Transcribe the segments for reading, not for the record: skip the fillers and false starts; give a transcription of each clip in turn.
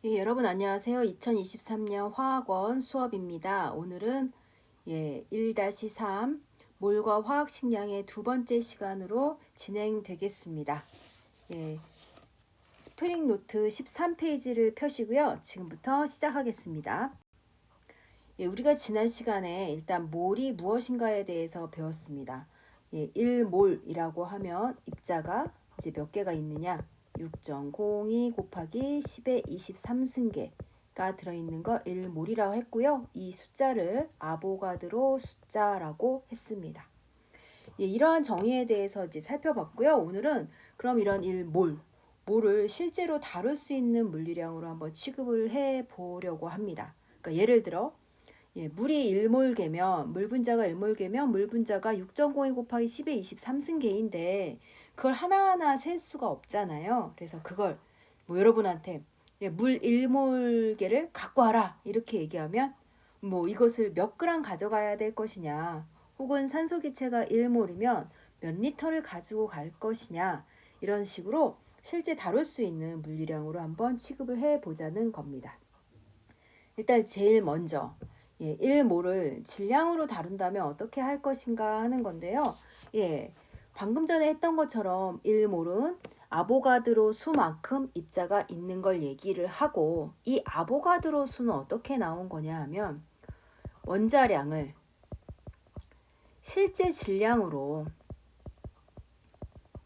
예, 여러분 안녕하세요. 2023년 화학원 수업입니다. 오늘은 1-3 몰과 화학 식량의 두 번째 시간으로 진행되겠습니다. 예, 스프링 노트 13페이지를 펴시고요. 지금부터 시작하겠습니다. 예, 우리가 지난 시간에 일단 몰이 무엇인가에 대해서 배웠습니다. 1몰이라고 하면 입자가 이제 몇 개가 있느냐? 6.02 곱하기 10의 23승계가 들어있는 거 1몰이라고 했고요. 이 숫자를 아보가드로 숫자라고 했습니다. 이러한 정의에 대해서 이제 살펴봤고요. 오늘은 그럼 이런 1몰을 실제로 다룰 수 있는 물리량으로 한번 취급을 해 보려고 합니다. 그러니까 예를 들어 물이 1몰계면 물 분자가 1몰계면 물 분자가 6.02 곱하기 10의 23승계인데 그걸 하나하나 셀 수가 없잖아요. 그래서 그걸 뭐 여러분한테 물 1몰계를 갖고 와라 이렇게 얘기하면 뭐 이것을 몇 그램 가져가야 될 것이냐, 혹은 산소 기체가 1몰이면 몇 리터를 가지고 갈 것이냐, 이런 식으로 실제 다룰 수 있는 물리량으로 한번 취급을 해 보자는 겁니다. 일단 제일 먼저 1몰을 질량으로 다룬다면 어떻게 할 것인가 하는 건데요. 방금 전에 했던 것처럼 1몰은 아보가드로 수만큼 입자가 있는 걸 얘기를 하고, 이 아보가드로 수는 어떻게 나온 거냐 하면 원자량을 실제 질량으로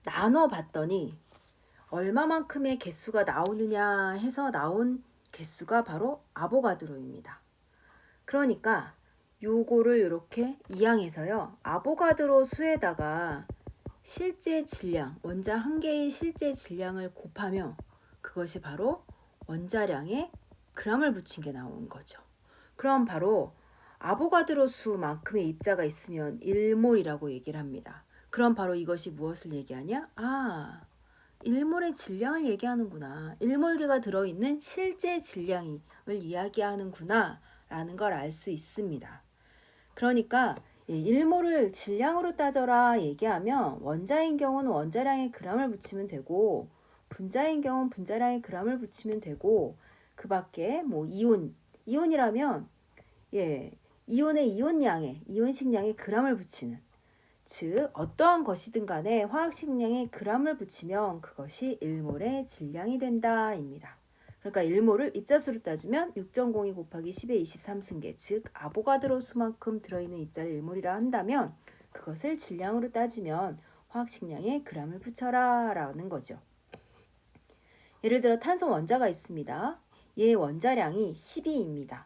나눠 봤더니 얼마만큼의 개수가 나오느냐 해서 나온 개수가 바로 아보가드로입니다. 그러니까 요거를 이렇게 이항해서요, 아보가드로 수에다가 실제 질량, 원자 한 개의 실제 질량을 곱하면 그것이 바로 원자량에 g을 붙인 게 나오는 거죠. 그럼 바로 아보가드로 수만큼의 입자가 있으면 1몰이라고 얘기를 합니다. 그럼 바로 이것이 무엇을 얘기하냐? 1몰의 질량을 얘기하는구나. 1몰계가 들어있는 실제 질량을 이야기하는구나 라는 걸 알 수 있습니다. 그러니까 1몰을 질량으로 따져라 얘기하면 원자인 경우는 원자량에 g을 붙이면 되고, 분자인 경우는 분자량에 g을 붙이면 되고, 그 밖에 뭐 이온이라면 이온의 이온량에 이온식량에 g을 붙이는, 즉 어떠한 것이든 간에 화학식량에 g을 붙이면 그것이 1몰의 질량이 된다 입니다. 그러니까 1몰을 입자수로 따지면 6.02 곱하기 10의 23승계, 즉 아보가드로 수만큼 들어있는 입자를 1몰이라 한다면 그것을 질량으로 따지면 화학식량에 g을 붙여라 라는 거죠. 예를 들어 탄소 원자가 있습니다. 얘 원자량이 12입니다.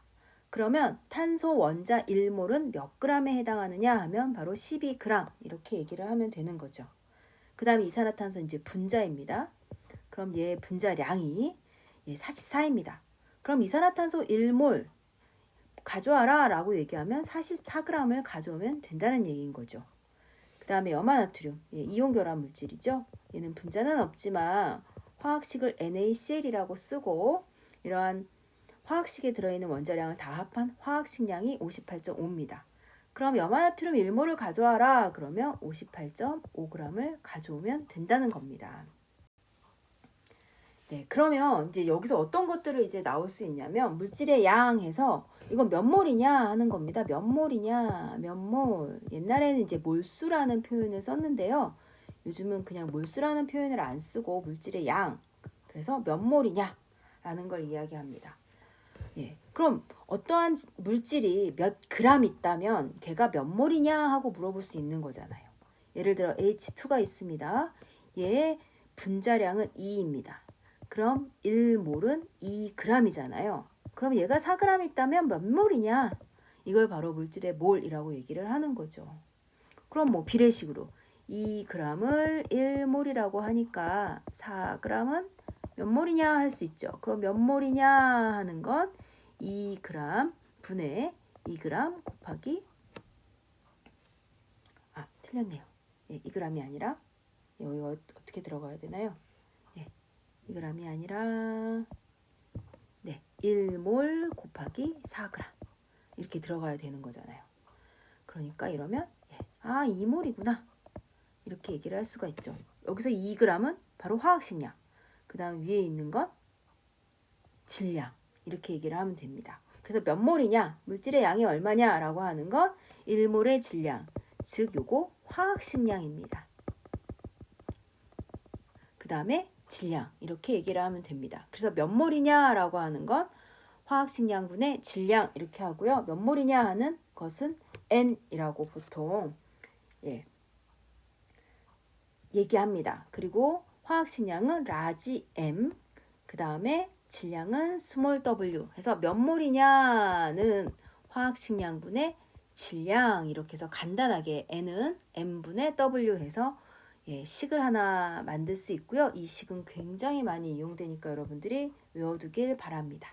그러면 탄소 원자 1몰은 몇 g에 해당하느냐 하면 바로 12g, 이렇게 얘기를 하면 되는 거죠. 그 다음에 이산화탄소 이제 분자입니다. 그럼 얘 분자량이 44입니다. 그럼 이산화탄소 1몰 가져와라 라고 얘기하면 44g을 가져오면 된다는 얘기인 거죠. 그 다음에 염화나트륨, 이온 결합 물질이죠. 얘는 분자는 없지만 화학식을 NaCl이라고 쓰고, 이러한 화학식에 들어있는 원자량을 다 합한 화학식량이 58.5입니다. 그럼 염화나트륨 1몰을 가져와라 그러면 58.5g을 가져오면 된다는 겁니다. 그러면 이제 여기서 어떤 것들을 이제 나올 수 있냐면 물질의 양해서 이건 몇 몰이냐 하는 겁니다. 몇 몰이냐, 몇 몰. 옛날에는 이제 몰수라는 표현을 썼는데요. 요즘은 그냥 몰수라는 표현을 안 쓰고 물질의 양, 그래서 몇 몰이냐 라는 걸 이야기합니다. 그럼 어떠한 물질이 몇 그램 있다면 걔가 몇 몰이냐 하고 물어볼 수 있는 거잖아요. 예를 들어 H2가 있습니다. 얘의 분자량은 2입니다. 그럼 1몰은 2g이잖아요. 그럼 얘가 4g 있다면 몇 몰이냐? 이걸 바로 물질의 몰이라고 얘기를 하는 거죠. 그럼 뭐 비례식으로 2g을 1몰이라고 하니까 4g은 몇 몰이냐 할 수 있죠. 그럼 몇 몰이냐 하는 건 2g 분의 2g 곱하기 틀렸네요. 2g이 아니라 여기가 어떻게 들어가야 되나요? 2g이 아니라 1몰 곱하기 4g 이렇게 들어가야 되는 거잖아요. 그러니까 이러면 2몰이구나 이렇게 얘기를 할 수가 있죠. 여기서 2g은 바로 화학식량, 그 다음 위에 있는 건 질량 이렇게 얘기를 하면 됩니다. 그래서 몇 몰이냐, 물질의 양이 얼마냐라고 하는 건 1몰의 질량, 즉 요거 화학식량입니다. 그 다음에 질량 이렇게 얘기를 하면 됩니다. 그래서 몇 몰이냐라고 하는 건 화학식량분의 질량 이렇게 하고요. 몇 몰이냐 하는 것은 N이라고 보통 얘기합니다. 그리고 화학식량은 라지 M, 그 다음에 질량은 스몰 w 해서 몇 몰이냐는 화학식량분의 질량 이렇게 해서 간단하게 N은 M분의 W 해서 식을 하나 만들 수 있고요. 이 식은 굉장히 많이 이용되니까 여러분들이 외워두길 바랍니다.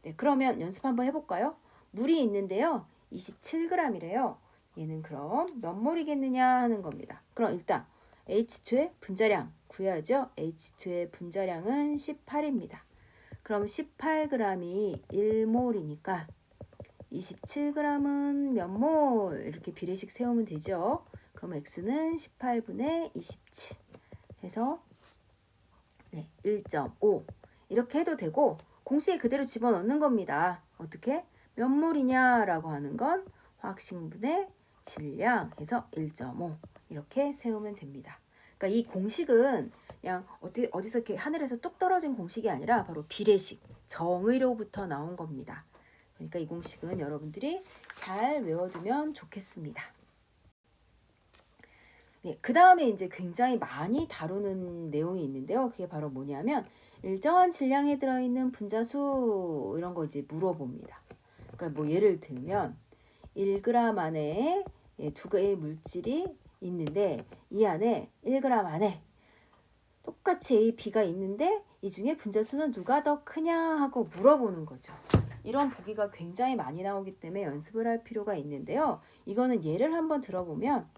네, 그러면 연습 한번 해볼까요? 물이 있는데요. 27g이래요. 얘는 그럼 몇 몰이겠느냐 하는 겁니다. 그럼 일단 H2의 분자량 구해야죠. H2의 분자량은 18입니다. 그럼 18g이 1몰이니까 27g은 몇 몰? 이렇게 비례식 세우면 되죠. 그럼 X는 18분의 27 해서 1.5 이렇게 해도 되고 공식에 그대로 집어넣는 겁니다. 어떻게? 몇 몰이냐라고 하는 건 화학식분의 질량 해서 1.5 이렇게 세우면 됩니다. 그러니까 이 공식은 그냥 어디서 이렇게 하늘에서 뚝 떨어진 공식이 아니라 바로 비례식, 정의로부터 나온 겁니다. 그러니까 이 공식은 여러분들이 잘 외워두면 좋겠습니다. 네, 그 다음에 이제 굉장히 많이 다루는 내용이 있는데요. 그게 바로 뭐냐면 일정한 질량에 들어있는 분자수 이런 거 이제 물어봅니다. 그러니까 뭐 예를 들면 1g 안에 두 개의 물질이 있는데 이 안에 1g 안에 똑같이 A, B가 있는데 이 중에 분자수는 누가 더 크냐 하고 물어보는 거죠. 이런 보기가 굉장히 많이 나오기 때문에 연습을 할 필요가 있는데요. 이거는 예를 한번 들어보면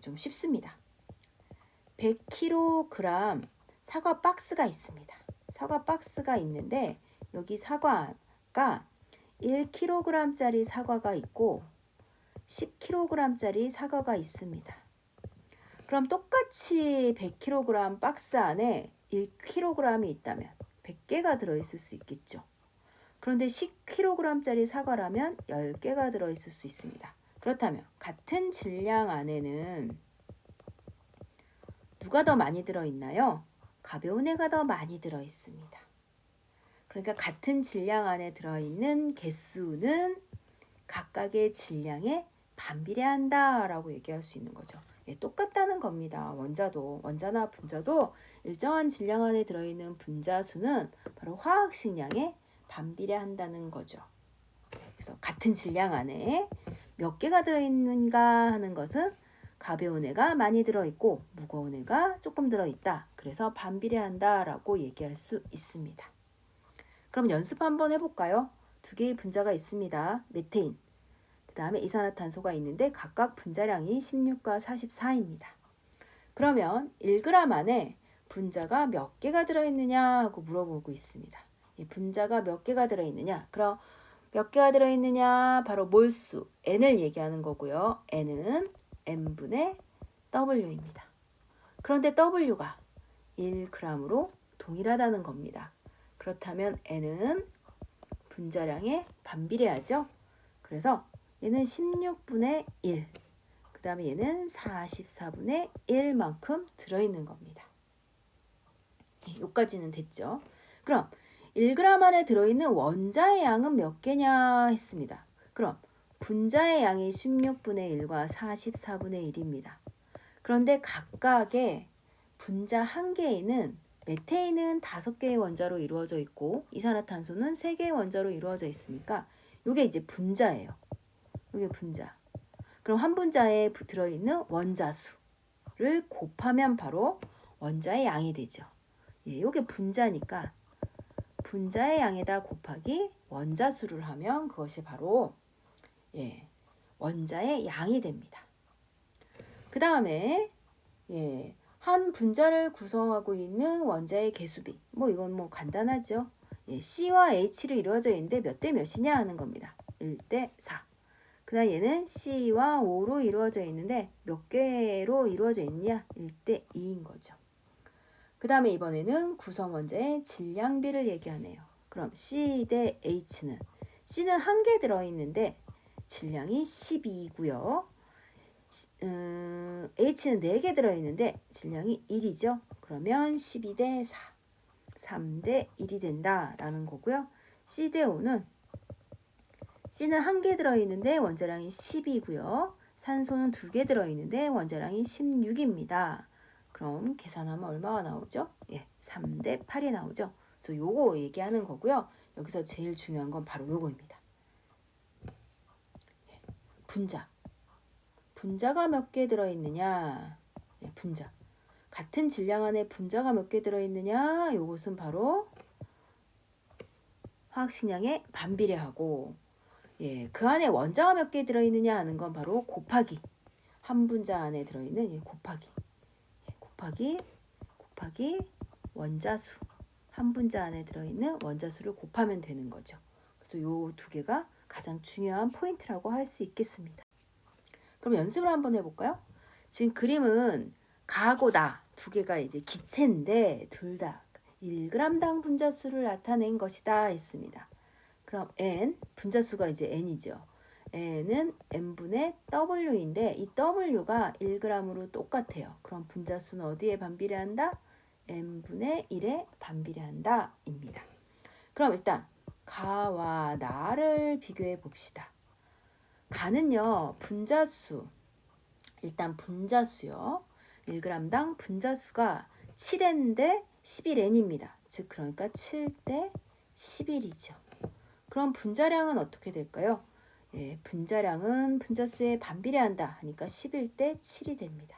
좀 쉽습니다. 100kg 사과 박스가 있습니다. 사과 박스가 있는데 여기 사과가 1kg짜리 사과가 있고 10kg짜리 사과가 있습니다. 그럼 똑같이 100kg 박스 안에 1kg이 있다면 100개가 들어있을 수 있겠죠. 그런데 10kg짜리 사과라면 10개가 들어있을 수 있습니다. 그렇다면 같은 질량 안에는 누가 더 많이 들어있나요? 가벼운 애가 더 많이 들어있습니다. 그러니까 같은 질량 안에 들어있는 개수는 각각의 질량에 반비례한다 라고 얘기할 수 있는 거죠. 똑같다는 겁니다. 원자나 분자도 일정한 질량 안에 들어있는 분자수는 바로 화학식량에 반비례한다는 거죠. 그래서 같은 질량 안에 몇 개가 들어있는가 하는 것은 가벼운 애가 많이 들어있고 무거운 애가 조금 들어있다. 그래서 반비례한다 라고 얘기할 수 있습니다. 그럼 연습 한번 해볼까요? 두 개의 분자가 있습니다. 메테인, 그 다음에 이산화탄소가 있는데 각각 분자량이 16과 44입니다. 그러면 1g 안에 분자가 몇 개가 들어있느냐 하고 물어보고 있습니다. 분자가 몇 개가 들어있느냐? 그럼 몇 개가 들어있느냐? 바로 몰수, N을 얘기하는 거고요. N은 M분의 W입니다. 그런데 W가 1g으로 동일하다는 겁니다. 그렇다면 N은 분자량에 반비례하죠. 그래서 얘는 16분의 1, 그 다음에 얘는 44분의 1만큼 들어있는 겁니다. 여기까지는 됐죠. 그럼 1g 안에 들어있는 원자의 양은 몇 개냐 했습니다. 그럼 분자의 양이 16분의 1과 44분의 1입니다. 그런데 각각의 분자 한 개에는 메테인은 5개의 원자로 이루어져 있고 이산화탄소는 3개의 원자로 이루어져 있으니까 이게 이제 분자예요. 이게 분자. 그럼 한 분자에 들어있는 원자수를 곱하면 바로 원자의 양이 되죠. 이게 분자니까 분자의 양에다 곱하기 원자수를 하면 그것이 바로 원자의 양이 됩니다. 그 다음에 한 분자를 구성하고 있는 원자의 개수비. 이건 간단하죠. C와 H로 이루어져 있는데 몇 대 몇이냐 하는 겁니다. 1대 4. 그 다음 얘는 C와 O로 이루어져 있는데 몇 개로 이루어져 있느냐? 1대 2인 거죠. 그 다음에 이번에는 구성 원자의 질량비를 얘기하네요. 그럼 C 대 H는 C는 1개 들어있는데 질량이 12고요. H는 4개 들어있는데 질량이 1이죠. 그러면 12 대 4, 3 대 1이 된다라는 거고요. C 대 O는 C는 1개 들어있는데 원자량이 10이고요. 산소는 2개 들어있는데 원자량이 16입니다. 그럼 계산하면 얼마가 나오죠? 3 대 8이 나오죠. 그래서 요거 얘기하는 거고요. 여기서 제일 중요한 건 바로 요거입니다. 분자. 분자가 몇 개 들어있느냐? 분자. 같은 질량 안에 분자가 몇 개 들어있느냐? 요것은 바로 화학식량의 반비례하고 그 안에 원자가 몇 개 들어있느냐 하는 건 바로 곱하기. 한 분자 안에 들어있는 곱하기 원자수. 한 분자 안에 들어있는 원자수를 곱하면 되는 거죠. 그래서 요 두 개가 가장 중요한 포인트라고 할 수 있겠습니다. 그럼 연습을 한번 해볼까요? 지금 그림은 가하고 나 두 개가 이제 기체인데 둘 다 1g당 분자수를 나타낸 것이다 했습니다. 그럼 N, 분자수가 이제 N이죠. N은 N분의 W인데 이 W가 1g으로 똑같아요. 그럼 분자수는 어디에 반비례한다? N분의 1에 반비례한다 입니다. 그럼 일단 가와 나를 비교해 봅시다. 가는요 분자수, 일단 분자수요 1g당 분자수가 7N인데 11N입니다. 즉 그러니까 7대 11이죠. 그럼 분자량은 어떻게 될까요? 분자량은 분자수에 반비례한다 하니까 11대 7이 됩니다.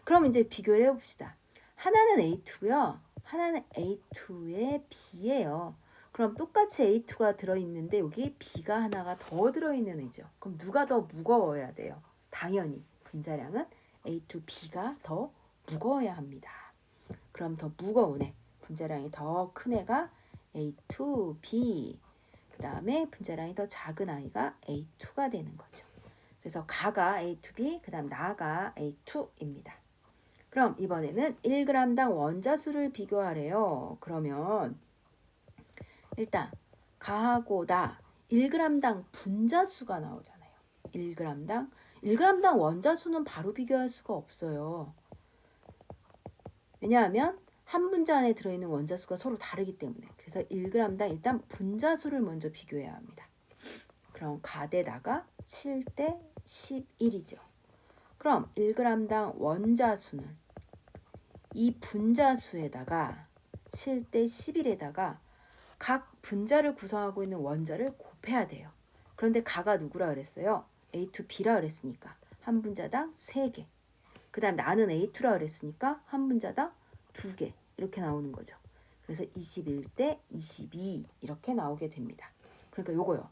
그럼 이제 비교를 해봅시다. 하나는 A2고요. 하나는 A2의 B예요. 그럼 똑같이 A2가 들어있는데 여기 B가 하나가 더 들어있는 애죠. 그럼 누가 더 무거워야 돼요? 당연히 분자량은 A2B가 더 무거워야 합니다. 그럼 더 무거운 애, 분자량이 더 큰 애가 A2B, 그 다음에 분자량이 더 작은 아이가 A2가 되는 거죠. 그래서 가가 A2B, 그 다음 나가 A2입니다. 그럼 이번에는 1g당 원자수를 비교하래요. 그러면 일단 가하고 나 1g당 분자수가 나오잖아요. 1g당 원자수는 바로 비교할 수가 없어요. 왜냐하면 한 분자 안에 들어있는 원자수가 서로 다르기 때문에. 그래서 1g당 일단 분자수를 먼저 비교해야 합니다. 그럼 가 대 나가 7대 11이죠. 그럼 1g당 원자수는 이 분자수에다가 7대 11에다가 각 분자를 구성하고 있는 원자를 곱해야 돼요. 그런데 가가 누구라 그랬어요? A2B라 그랬으니까 한 분자당 3개. 그 다음 나는 A2라 그랬으니까 한 분자당 2개. 이렇게 나오는 거죠. 그래서 21대 22 이렇게 나오게 됩니다. 그러니까 요거요.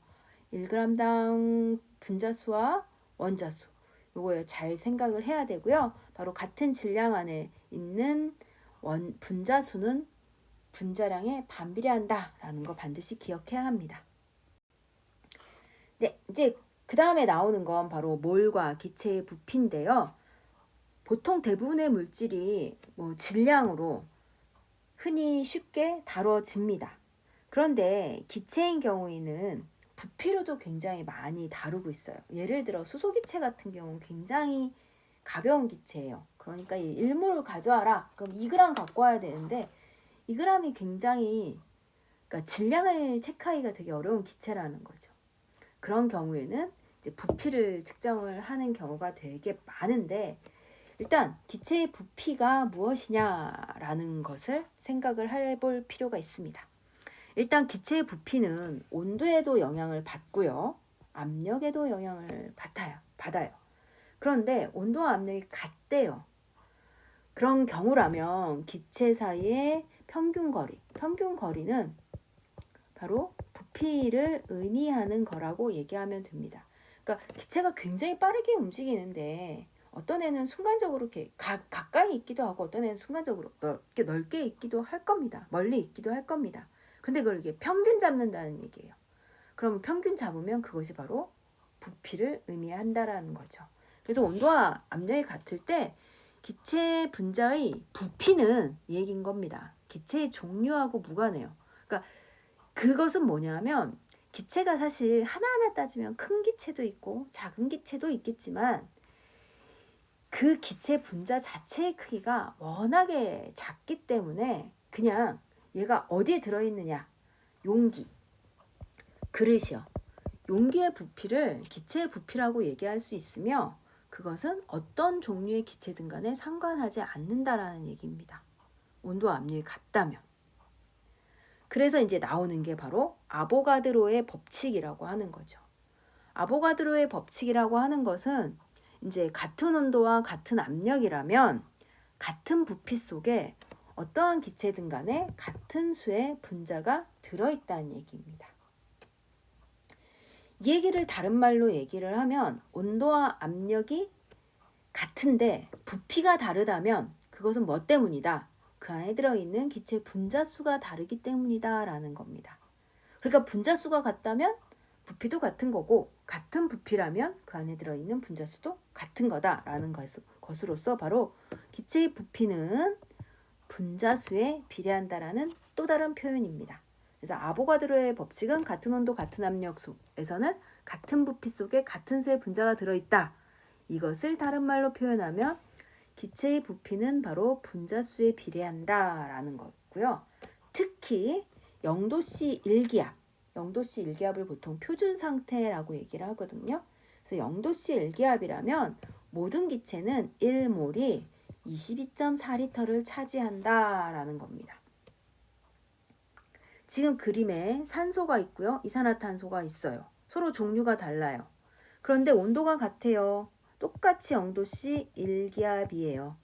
1g당 분자수와 원자수. 요거요. 잘 생각을 해야 되고요. 바로 같은 질량 안에 있는 분자수는 분자량에 반비례한다라는 거 반드시 기억해야 합니다. 네, 이제 그 다음에 나오는 건 바로 몰과 기체의 부피인데요. 보통 대부분의 물질이 질량으로 흔히 쉽게 다뤄집니다. 그런데 기체인 경우에는 부피로도 굉장히 많이 다루고 있어요. 예를 들어 수소기체 같은 경우는 굉장히 가벼운 기체예요. 그러니까 1몰을 가져와라. 그럼 2g 갖고 와야 되는데 2g이 굉장히 그러니까 질량을 체크하기가 되게 어려운 기체라는 거죠. 그런 경우에는 이제 부피를 측정을 하는 경우가 되게 많은데 일단 기체의 부피가 무엇이냐라는 것을 생각을 해볼 필요가 있습니다. 일단 기체의 부피는 온도에도 영향을 받고요. 압력에도 영향을 받아요. 그런데 온도와 압력이 같대요. 그런 경우라면 기체 사이의 평균 거리는 바로 부피를 의미하는 거라고 얘기하면 됩니다. 그러니까 기체가 굉장히 빠르게 움직이는데 어떤 애는 순간적으로 이렇게 가까이 있기도 하고 어떤 애는 순간적으로 넓게 있기도 할 겁니다. 멀리 있기도 할 겁니다. 근데 그걸 이게 평균 잡는다는 얘기예요. 그러면 평균 잡으면 그것이 바로 부피를 의미한다라는 거죠. 그래서 온도와 압력이 같을 때 기체 분자의 부피는 이 얘기인 겁니다. 기체의 종류하고 무관해요. 그러니까 그것은 뭐냐면 기체가 사실 하나하나 따지면 큰 기체도 있고 작은 기체도 있겠지만 그 기체 분자 자체의 크기가 워낙에 작기 때문에 그냥 얘가 어디에 들어있느냐, 용기, 그릇이요. 용기의 부피를 기체의 부피라고 얘기할 수 있으며 그것은 어떤 종류의 기체든 간에 상관하지 않는다라는 얘기입니다. 온도와 압력이 같다면. 그래서 이제 나오는 게 바로 아보가드로의 법칙이라고 하는 거죠. 아보가드로의 법칙이라고 하는 것은 이제 같은 온도와 같은 압력이라면 같은 부피 속에 어떠한 기체든 간에 같은 수의 분자가 들어있다는 얘기입니다. 이 얘기를 다른 말로 얘기를 하면 온도와 압력이 같은데 부피가 다르다면 그것은 뭐 때문이다? 그 안에 들어있는 기체 분자 수가 다르기 때문이다 라는 겁니다. 그러니까 분자 수가 같다면 부피도 같은 거고 같은 부피라면 그 안에 들어있는 분자 수도 같은 거다라는 것으로서 바로 기체의 부피는 분자 수에 비례한다라는 또 다른 표현입니다. 그래서 아보가드로의 법칙은 같은 온도 같은 압력 속에서는 같은 부피 속에 같은 수의 분자가 들어있다. 이것을 다른 말로 표현하면 기체의 부피는 바로 분자 수에 비례한다라는 거고요. 특히 0도씨 1기압, 0도씨 1기압을 보통 표준 상태라고 얘기를 하거든요. 그래서 0도씨 1기압이라면 모든 기체는 1몰이 22.4리터를 차지한다라는 겁니다. 지금 그림에 산소가 있고요. 이산화탄소가 있어요. 서로 종류가 달라요. 그런데 온도가 같아요. 똑같이 0도씨 1기압이에요.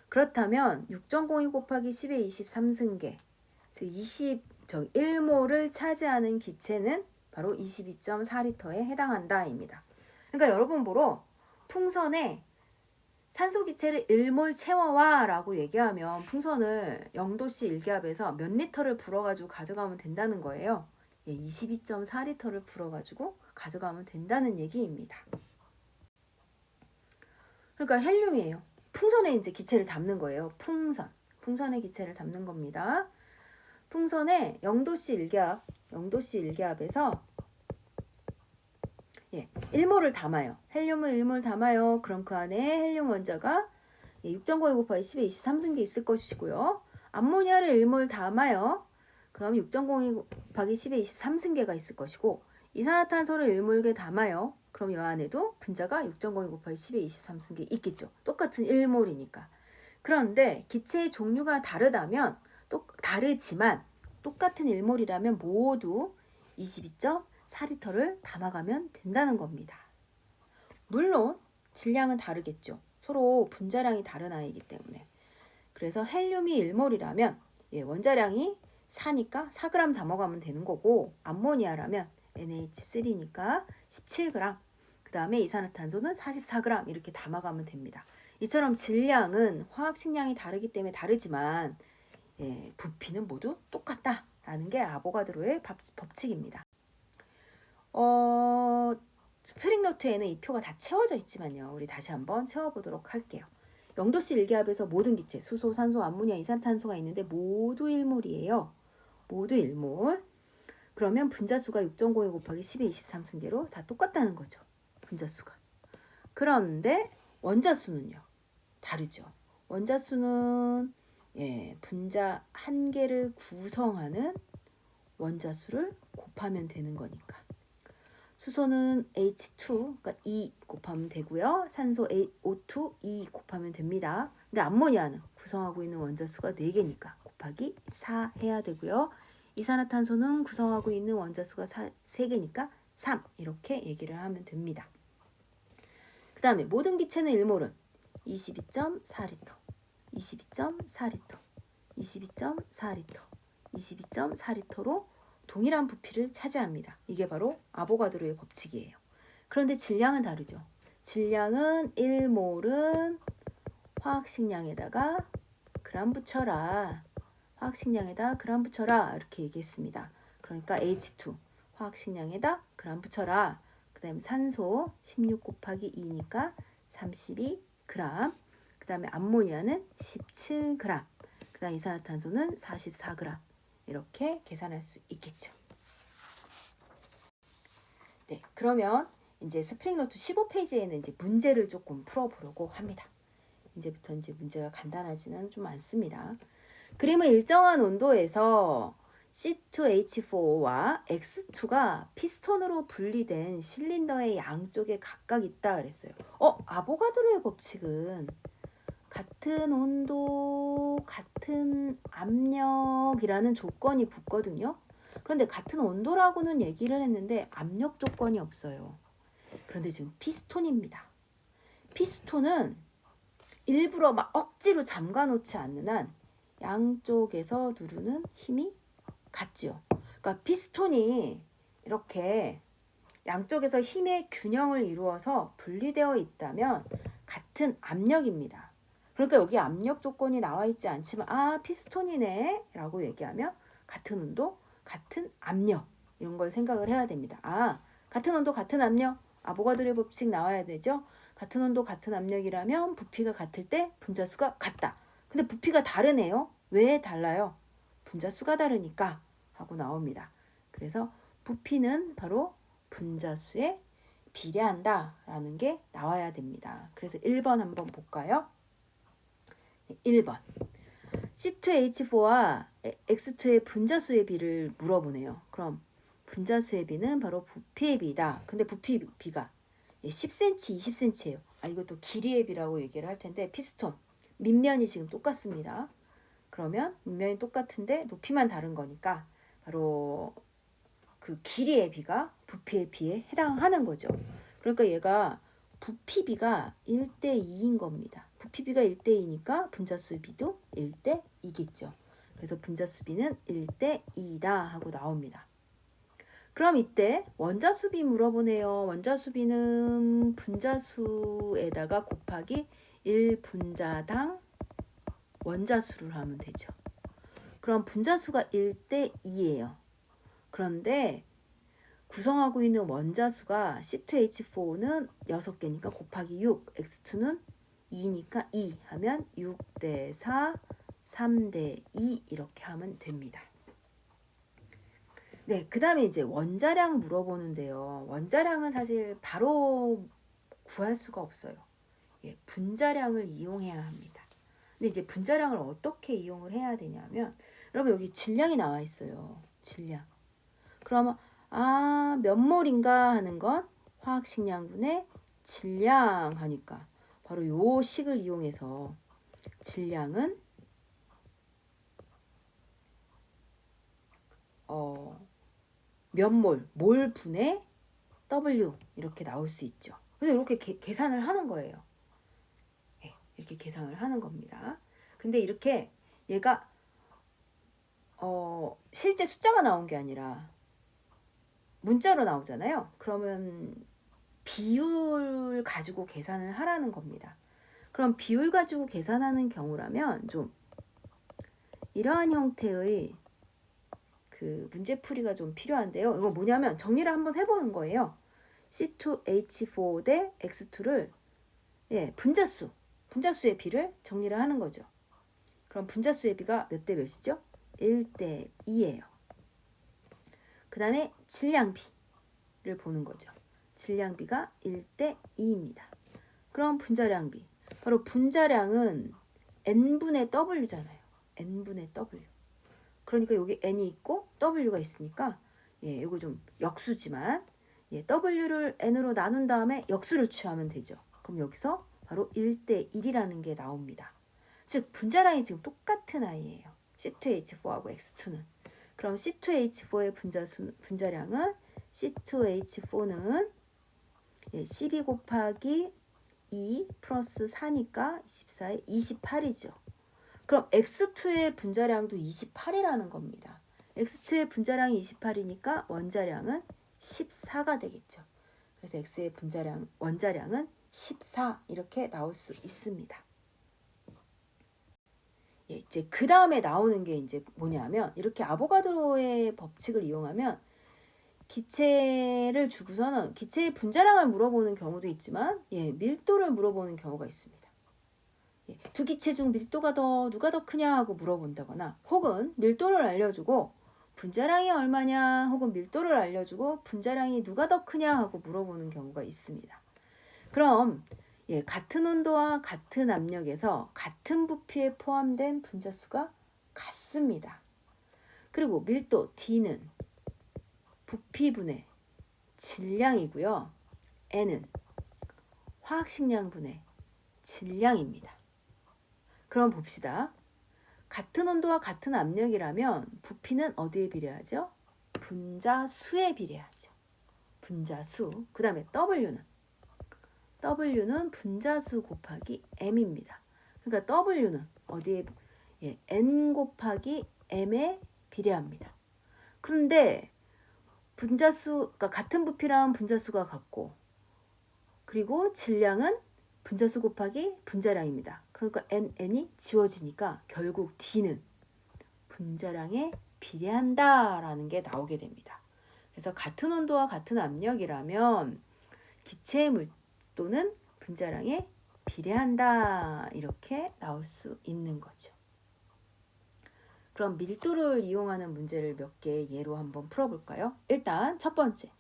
그렇다면 6.02 곱하기 10의 23승계, 즉 1몰을 차지하는 기체는 바로 22.4리터에 해당한다입니다. 그러니까 여러분 보러 풍선에 산소 기체를 1몰 채워와 라고 얘기하면 풍선을 0도씨 1기압에서 몇 리터를 불어가지고 가져가면 된다는 거예요. 22.4리터를 불어가지고 가져가면 된다는 얘기입니다. 그러니까 헬륨이에요. 풍선에 이제 기체를 담는 거예요. 풍선에 기체를 담는 겁니다. 풍선에 0도씨 1기압에서 1몰을 담아요. 헬륨을 1몰 담아요. 그럼 그 안에 헬륨 원자가 6.92 곱하기 10의 23승계 있을 것이고요. 암모니아를 1몰 담아요. 그럼 6.02 곱하기 10의 23승계가 있을 것이고 이산화탄소를 1몰 담아요. 그럼 이 안에도 분자가 6.02 곱하기 10의 23승계 있겠죠. 똑같은 1몰이니까. 그런데 기체의 종류가 다르지만 똑같은 1몰이라면 모두 22.4리터를 담아가면 된다는 겁니다. 물론 질량은 다르겠죠. 서로 분자량이 다른 아이기 때문에. 그래서 헬륨이 1몰이라면 원자량이 4니까 4g 담아가면 되는 거고 암모니아라면 NH3니까 17g, 그 다음에 이산화탄소는 44g 이렇게 담아가면 됩니다. 이처럼 질량은 화학식량이 다르기 때문에 다르지만 부피는 모두 똑같다라는 게 아보가드로의 법칙입니다. 스프링 노트에는 이 표가 다 채워져 있지만요. 우리 다시 한번 채워보도록 할게요. 0도씨 1기압에서 모든 기체, 수소, 산소, 암모니아, 이산탄소가 있는데 모두 1몰이에요. 모두 1몰. 그러면 분자수가 6.02 곱하기 10의 23승계로 다 똑같다는 거죠. 분자수가. 그런데 원자수는요. 다르죠. 원자수는 분자 한 개를 구성하는 원자수를 곱하면 되는 거니까. 수소는 H2, 그러니까 2 곱하면 되고요. 산소 O2, 2 곱하면 됩니다. 근데 암모니아는 구성하고 있는 원자수가 4개니까 곱하기 4 해야 되고요. 이산화탄소는 구성하고 있는 원자수가 3개니까 3 이렇게 얘기를 하면 됩니다. 그 다음에 모든 기체는 1몰은 22.4리터, 22.4리터, 22.4리터, 22.4리터로 동일한 부피를 차지합니다. 이게 바로 아보가드로의 법칙이에요. 그런데 질량은 다르죠. 질량은 1몰은 화학식량에다가 그람 붙여라. 화학식량에다 그람 붙여라. 이렇게 얘기했습니다. 그러니까 H2 화학식량에다 그람 붙여라. 그 다음에 산소 16 곱하기 2니까 32g. 그 다음에 암모니아는 17g. 그 다음 이산화탄소는 44g. 이렇게 계산할 수 있겠죠. 네, 그러면 이제 스프링노트 15페이지에는 이제 문제를 조금 풀어보려고 합니다. 이제부터 이제 문제가 간단하지는 좀 않습니다. 그림은 일정한 온도에서 C2H4와 X2가 피스톤으로 분리된 실린더의 양쪽에 각각 있다 그랬어요. 아보가드로의 법칙은 같은 온도, 같은 압력이라는 조건이 붙거든요. 그런데 같은 온도라고는 얘기를 했는데 압력 조건이 없어요. 그런데 지금 피스톤입니다. 피스톤은 일부러 막 억지로 잠가 놓지 않는 한 양쪽에서 누르는 힘이 같지요. 그러니까 피스톤이 이렇게 양쪽에서 힘의 균형을 이루어서 분리되어 있다면 같은 압력입니다. 그러니까 여기 압력 조건이 나와 있지 않지만 피스톤이네 라고 얘기하면 같은 온도, 같은 압력 이런 걸 생각을 해야 됩니다. 같은 온도, 같은 압력 아보가드로의 법칙 나와야 되죠. 같은 온도, 같은 압력이라면 부피가 같을 때 분자수가 같다. 근데 부피가 다르네요. 왜 달라요? 분자수가 다르니까 하고 나옵니다. 그래서 부피는 바로 분자수에 비례한다 라는 게 나와야 됩니다. 그래서 1번 한번 볼까요? 1번 C2H4와 X2의 분자수의 비를 물어보네요. 그럼 분자수의 비는 바로 부피의 비다. 근데 부피 비가 10cm, 20cm예요. 이것도 길이의 비라고 얘기를 할 텐데 피스톤 밑면이 지금 똑같습니다. 그러면 밑면이 똑같은데 높이만 다른 거니까 바로 그 길이의 비가 부피의 비에 해당하는 거죠. 그러니까 얘가 부피비가 1대2인 겁니다. 부피비가 1대2니까 분자수비도 1대2겠죠. 그래서 분자수비는 1대2다 하고 나옵니다. 그럼 이때 원자수비 물어보네요. 원자수비는 분자수에다가 곱하기 1분자당 원자수를 하면 되죠. 그럼 분자수가 1대2예요. 그런데 구성하고 있는 원자수가 C2H4는 6개니까 곱하기 6, X2는 2니까 2 하면 6대4, 3대2 이렇게 하면 됩니다. 네, 그 다음에 이제 원자량 물어보는데요. 원자량은 사실 바로 구할 수가 없어요. 분자량을 이용해야 합니다. 근데 이제 분자량을 어떻게 이용을 해야 되냐면 여러분 여기 질량이 나와 있어요. 질량. 그러면 몇 몰인가 하는 건 화학식량분의 질량 하니까 바로 요 식을 이용해서 질량은 몇 몰, 몰분의 W 이렇게 나올 수 있죠. 그래서 이렇게 계산을 하는 거예요. 이렇게 계산을 하는 겁니다. 근데 이렇게 얘가 실제 숫자가 나온 게 아니라 문자로 나오잖아요. 그러면 비율 가지고 계산을 하라는 겁니다. 그럼 비율 가지고 계산하는 경우라면 좀 이러한 형태의 그 문제풀이가 좀 필요한데요. 이거 뭐냐면 정리를 한번 해보는 거예요. C2H4 대 X2를 분자수의 비를 정리를 하는 거죠. 그럼 분자수의 비가 몇 대 몇이죠? 1대2예요. 그 다음에 질량비를 보는 거죠. 질량비가 1대2입니다. 그럼 분자량비. 바로 분자량은 n분의 w잖아요. n분의 w. 그러니까 여기 n이 있고 w가 있으니까 이거 좀 역수지만 w를 n으로 나눈 다음에 역수를 취하면 되죠. 그럼 여기서 바로 1대1이라는 게 나옵니다. 즉 분자량이 지금 똑같은 아이예요. C2H4하고 X2는. 그럼 C2H4의 분자량은 C2H4는 12 곱하기 2 플러스 4니까 24에 28이죠. 그럼 X2의 분자량도 28이라는 겁니다. X2의 분자량이 28이니까 원자량은 14가 되겠죠. 그래서 X의 원자량은 14 이렇게 나올 수 있습니다. 이제 그 다음에 나오는 게 이제 뭐냐면 이렇게 아보가드로의 법칙을 이용하면 기체를 주고서는 기체의 분자량을 물어보는 경우도 있지만 밀도를 물어보는 경우가 있습니다. 두 기체 중 밀도가 누가 더 크냐 하고 물어본다거나 혹은 밀도를 알려주고 분자량이 얼마냐 혹은 밀도를 알려주고 분자량이 누가 더 크냐 하고 물어보는 경우가 있습니다. 그럼 같은 온도와 같은 압력에서 같은 부피에 포함된 분자수가 같습니다. 그리고 밀도 D는 부피분의 질량이고요. N은 화학식량분의 질량입니다. 그럼 봅시다. 같은 온도와 같은 압력이라면 부피는 어디에 비례하죠? 분자수에 비례하죠. 분자수. 그 다음에 W는 분자수 곱하기 M입니다. 그러니까 W는 어디에 N 곱하기 M에 비례합니다. 그런데 그러니까 같은 부피랑 분자수가 같고, 그리고 질량은 분자수 곱하기 분자량입니다. 그러니까 N이 지워지니까 결국 D는 분자량에 비례한다라는 게 나오게 됩니다. 그래서 같은 온도와 같은 압력이라면 기체의 물도는 분자량에 비례한다, 이렇게 나올 수 있는 거죠. 그럼 밀도를 이용하는 문제를 몇 개 예로 한번 풀어볼까요? 일단 첫 번째,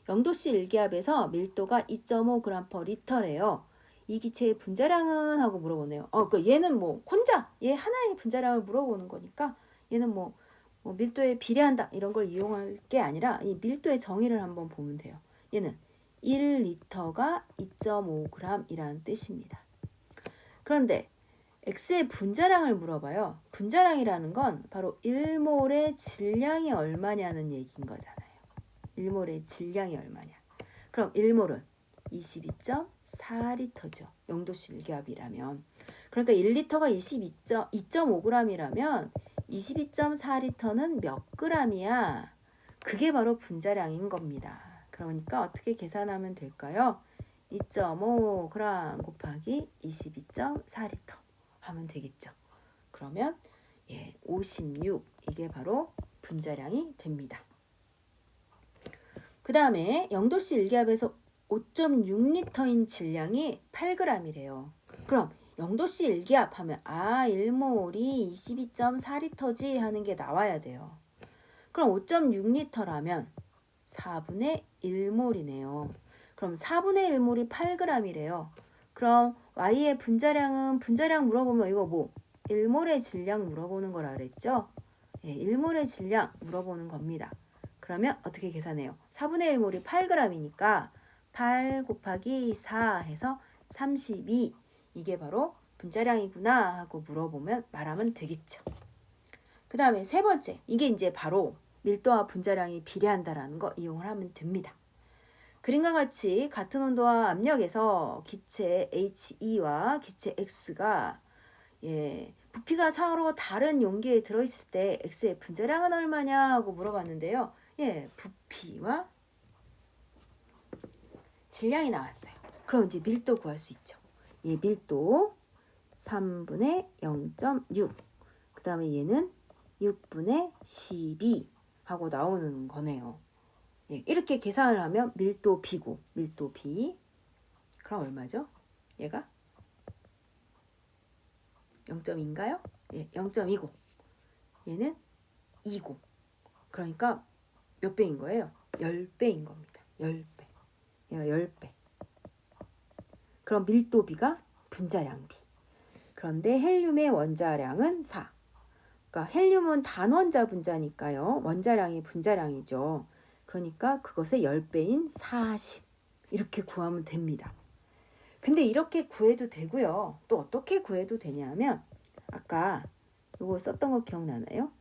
0도씨 일기압에서 밀도가 2.5g/L래요. 이 기체의 분자량은 하고 물어보네요. 그러니까 얘는 혼자 얘 하나의 분자량을 물어보는 거니까 얘는 밀도에 비례한다 이런 걸 이용할 게 아니라 이 밀도의 정의를 한번 보면 돼요. 얘는 1리터가 2.5g이라는 뜻입니다. 그런데 X의 분자량을 물어봐요. 분자량이라는 건 바로 1몰의 질량이 얼마냐는 얘기인 거잖아요. 1몰의 질량이 얼마냐. 그럼 1몰은 22.4리터죠. 0도씨 일기압이라면. 그러니까 1리터가 2.5g이라면 22.4리터는 몇 g이야? 그게 바로 분자량인 겁니다. 그러니까 어떻게 계산하면 될까요? 2.5g 곱하기 22.4리터 하면 되겠죠. 그러면 56 이게 바로 분자량이 됩니다. 그 다음에 0도씨 일기압에서 5.6리터인 질량이 8g이래요. 그럼 0도씨 일기압 하면 1몰이 22.4리터지 하는 게 나와야 돼요. 그럼 5.6리터라면 4분의 1몰이네요. 그럼 4분의 1몰이 8g이래요. 그럼 Y의 분자량 물어보면 이거 1몰의 질량 물어보는 거라 그랬죠? 1몰의 질량 물어보는 겁니다. 그러면 어떻게 계산해요? 4분의 1몰이 8g이니까 8 곱하기 4 해서 32 이게 바로 분자량이구나 하고 말하면 되겠죠. 그 다음에 세 번째, 이게 이제 바로 밀도와 분자량이 비례한다라는 거 이용을 하면 됩니다. 그림과 같이 같은 온도와 압력에서 기체 HE와 기체 X가 부피가 서로 다른 용기에 들어있을 때 X의 분자량은 얼마냐 하고 물어봤는데요. 부피와 질량이 나왔어요. 그럼 이제 밀도 구할 수 있죠. 밀도 3분의 0.6 그 다음에 얘는 6분의 12 하고 나오는 거네요. 이렇게 계산을 하면 밀도 B고 밀도 B 그럼 얼마죠? 얘가 0.2인가요? 0.2고 얘는 2고 그러니까 몇 배인 거예요? 10배인 겁니다. 10배. 얘가 10배. 그럼 밀도 B가 분자량 B. 그런데 헬륨의 원자량은 4. 그러니까 헬륨은 단원자 분자니까요. 원자량이 분자량이죠. 그러니까 그것의 10배인 40. 이렇게 구하면 됩니다. 근데 이렇게 구해도 되고요. 또 어떻게 구해도 되냐면 아까 이거 썼던 거 기억나나요?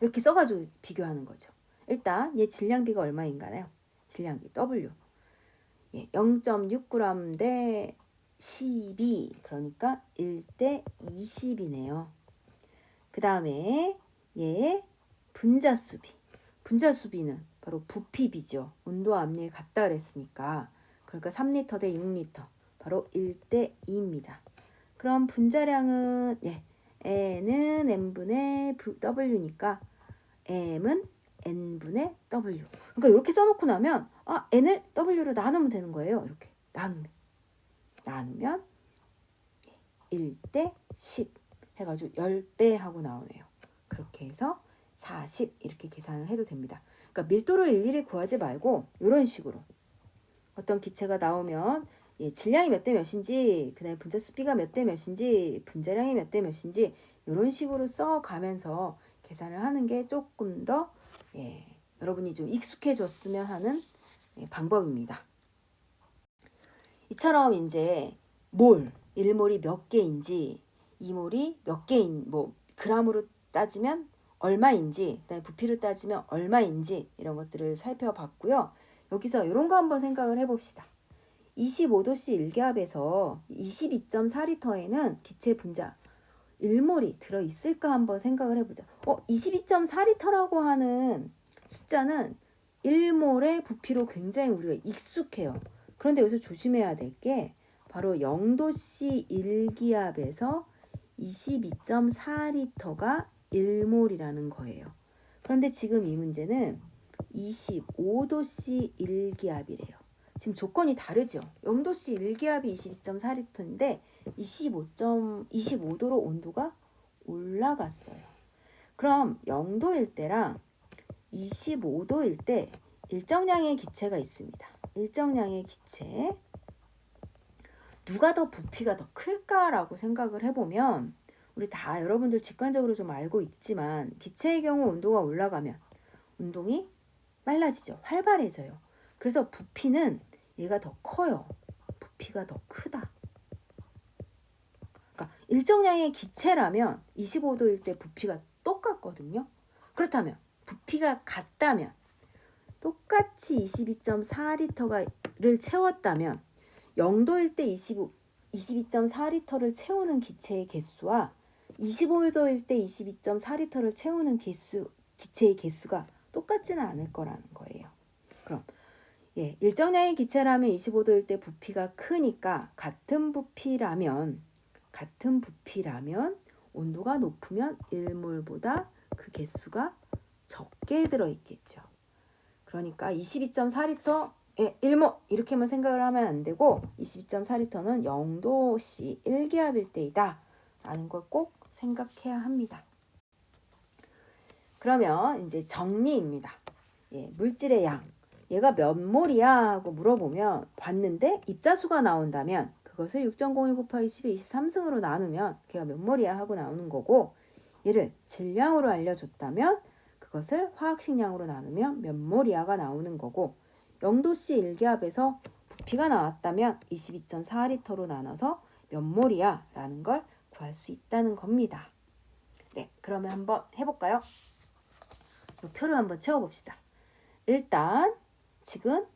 이렇게 써가지고 비교하는 거죠. 일단 얘 질량비가 얼마인가요? 질량비 W 0.6g 대 12 그러니까 1대 20이네요. 그 다음에 얘 분자수비는 바로 부피비죠. 온도와 압력이 같다 그랬으니까 그러니까 3리터 대 6리터 바로 1대 2입니다. 그럼 분자량은 N은 N분의 W니까 M은 N분의 W. 그러니까 이렇게 써놓고 나면 N을 W로 나누면 되는 거예요. 이렇게 나누면 1대 10 해가지고 10배 하고 나오네요. 그렇게 해서 40 이렇게 계산을 해도 됩니다. 그러니까 밀도를 일일이 구하지 말고 이런 식으로 어떤 기체가 나오면 질량이 몇 대 몇인지, 그다음에 분자 수비가 몇 대 몇인지, 분자량이 몇 대 몇인지 이런 식으로 써가면서 계산을 하는 게 조금 더 여러분이 좀 익숙해졌으면 하는 방법입니다. 이처럼 이제 몰, 1몰이 몇 개인지, 2몰이 몇 개인, 그람으로 따지면 얼마인지, 그다음에 부피로 따지면 얼마인지 이런 것들을 살펴봤고요. 여기서 이런 거 한번 생각을 해봅시다. 25도씨 1기압에서 22.4리터에는 기체 분자 1몰이 들어있을까 한번 생각을 해보자. 22.4리터라고 하는 숫자는 1몰의 부피로 굉장히 우리가 익숙해요. 그런데 여기서 조심해야 될 게 바로 0도씨 1기압에서 22.4리터가 1몰이라는 거예요. 그런데 지금 이 문제는 25도씨 1기압이래요. 지금 조건이 다르죠. 0도씨 1기압이 22.4리터인데 25도로 온도가 올라갔어요. 그럼 0도일 때랑 25도일 때 일정량의 기체가 있습니다. 일정량의 기체. 누가 더 부피가 더 클까라고 생각을 해보면 우리 다 여러분들 직관적으로 좀 알고 있지만 기체의 경우 온도가 올라가면 운동이 빨라지죠. 활발해져요. 그래서 부피는 얘가 더 커요. 부피가 더 크다. 그러니까 일정량의 기체라면 25도일 때 부피가 똑같거든요. 그렇다면 부피가 같다면 똑같이 22.4리터를 채웠다면 0도일 때 22.4리터를 채우는 기체의 개수와 25도일 때 22.4리터를 채우는 기체의 개수가 똑같지는 않을 거라는 거예요. 그럼 일정량의 기체라면 25도일 때 부피가 크니까 같은 부피라면 온도가 높으면 1몰보다 그 개수가 적게 들어있겠죠. 그러니까 22.4리터 1몰 이렇게만 생각을 하면 안 되고 22.4리터는 0도씨 1기압일 때이다 라는 걸 꼭 생각해야 합니다. 그러면 이제 정리입니다. 물질의 양, 얘가 몇 몰이야 하고 물어보면 봤는데 입자수가 나온다면 그것을 6.02 곱하기 10의 23승으로 나누면 걔가 몇 몰이야 하고 나오는 거고, 얘를 질량으로 알려줬다면 그것을 화학식량으로 나누면 몇 몰이야가 나오는 거고, 0도씨 1기압에서 부피가 나왔다면 22.4리터로 나눠서 몇 몰이야 라는 걸 구할 수 있다는 겁니다. 네, 그러면 한번 해볼까요? 이 표를 한번 채워봅시다. 일단 지금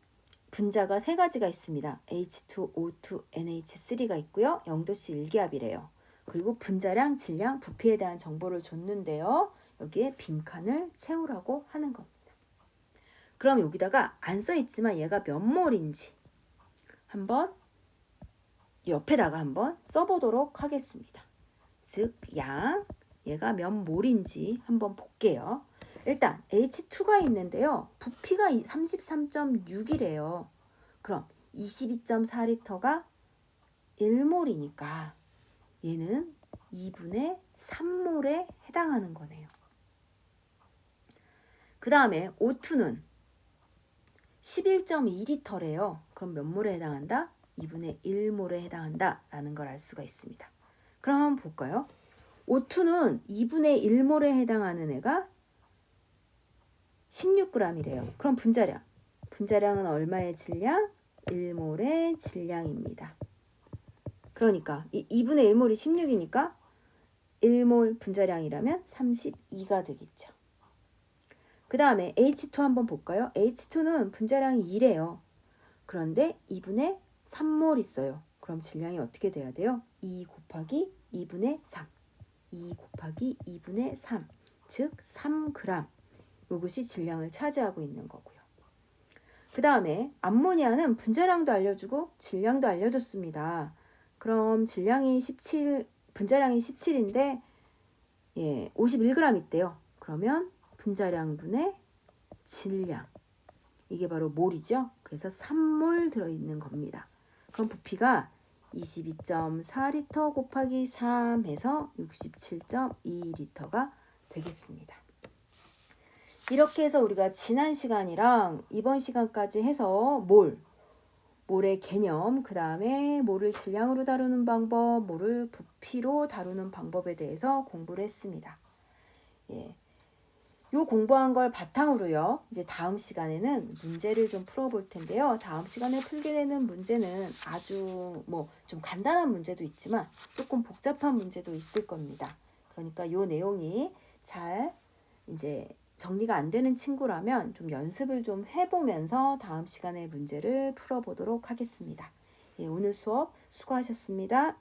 분자가 세 가지가 있습니다. H2O2, NH3가 있고요. 0도씨 1기압이래요. 그리고 분자량, 질량, 부피에 대한 정보를 줬는데요. 여기에 빈칸을 채우라고 하는 겁니다. 그럼 여기다가 안 써있지만 얘가 몇 몰인지 한번 옆에다가 한번 써보도록 하겠습니다. 즉, 양, 얘가 몇 몰인지 한번 볼게요. 일단 H2가 있는데요. 부피가 33.6이래요. 그럼 22.4리터가 1몰이니까 얘는 2분의 3몰에 해당하는 거네요. 그 다음에 O2는 11.2리터래요. 그럼 몇 몰에 해당한다? 2분의 1몰에 해당한다 라는 걸 알 수가 있습니다. 그럼 한번 볼까요? O2는 2분의 1몰에 해당하는 애가 16g이래요. 그럼 분자량은 얼마의 질량? 1몰의 질량입니다. 그러니까 2분의 1몰이 16이니까 1몰 분자량이라면 32가 되겠죠. 그 다음에 H2 한번 볼까요? H2는 분자량이 2래요. 그런데 2분의 3몰 있어요. 그럼 질량이 어떻게 돼야 돼요? 2 곱하기 2분의 3. 2 곱하기 2분의 3. 즉 3g. 이것이 질량을 차지하고 있는 거고요. 그 다음에 암모니아는 분자량도 알려주고 질량도 알려줬습니다. 그럼 분자량이 17인데 51g 있대요. 그러면 분자량 분의 질량, 이게 바로 몰이죠. 그래서 3몰 들어있는 겁니다. 그럼 부피가 22.4리터 곱하기 3 해서 67.2리터가 되겠습니다. 이렇게 해서 우리가 지난 시간이랑 이번 시간까지 해서 몰의 개념, 그 다음에 몰을 질량으로 다루는 방법, 몰을 부피로 다루는 방법에 대해서 공부를 했습니다. 예. 요 공부한 걸 바탕으로요. 이제 다음 시간에는 문제를 좀 풀어볼 텐데요. 다음 시간에 풀게 되는 문제는 아주 좀 간단한 문제도 있지만 조금 복잡한 문제도 있을 겁니다. 그러니까 요 내용이 잘 이제 정리가 안 되는 친구라면 좀 연습을 좀 해보면서 다음 시간에 문제를 풀어보도록 하겠습니다. 예, 오늘 수업 수고하셨습니다.